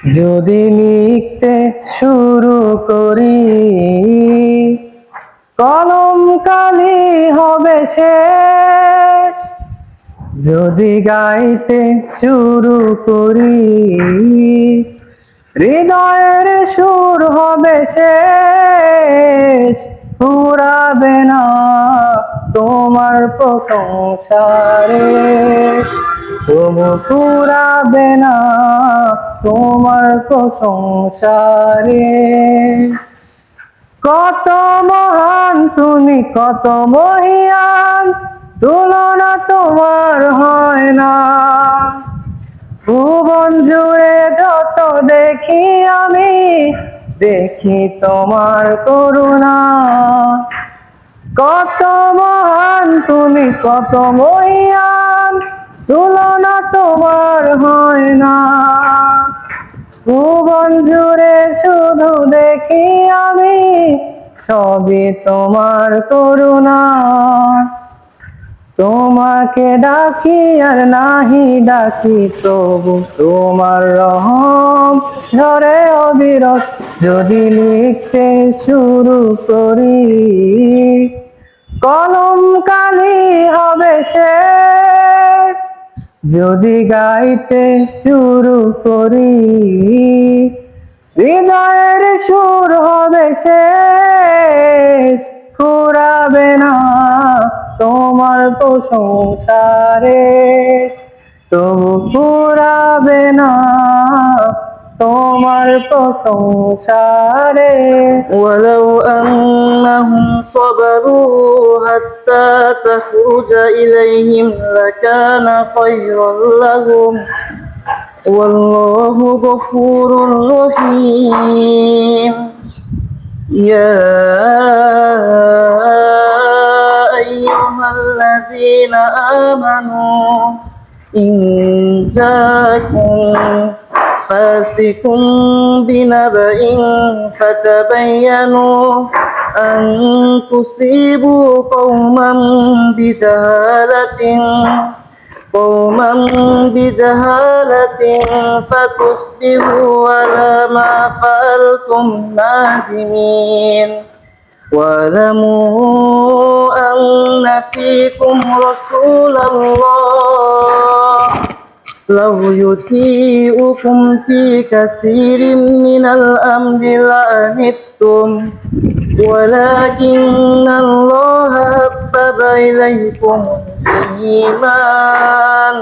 যদি লিখতে শুরু করি কলম কালি হবে শেষ, যদি গাইতে শুরু করি হৃদয়ের সুর হবে শেষ, ফুরাবে না তোমার প্রশংসারে, তবু ফুরাবে না তোমার প্রশংসারে। কত মহান তুমি, কত মহিয়ান, তুলনা তোমার হয় না। ভুবন জুড়ে যত দেখি আমি, দেখি তোমার করুণা। কত মহান তুমি, কত মহিয়ান, তুলনা তোমার হয় না। ভুবন জুড়ে শুধু দেখি আমি, সবই তোমার করুণা। তোমাকে ডাকি আর নাহি ডাকি, তবু তোমার রহম ঝরে অবিরত। যদি লিখতে শুরু করি কলম কালি হবে শেষ, যদি গাইতে শুরু করি হৃদয়ের সুর হবে শেষ, ফুরাবে না তোমার প্রশংসারে, তবু ফুরাবে না তোমার প্রশংসারে। ولو أنهم صبروا حتى تخرج إليهم لكان خيرا لهم والله غفور رحيم. يا أيها الذين آمنوا إن جاءكم فاسق بنبأ فتبينوا أن تصيبوا قوما بجهالة فتصبحوا على ما فعلتم نادمين. واعلموا أن فيكم رسول الله لو يطيعكم في كثير من الأمر لعنتم ولكن الله حبب إليكم الإيمان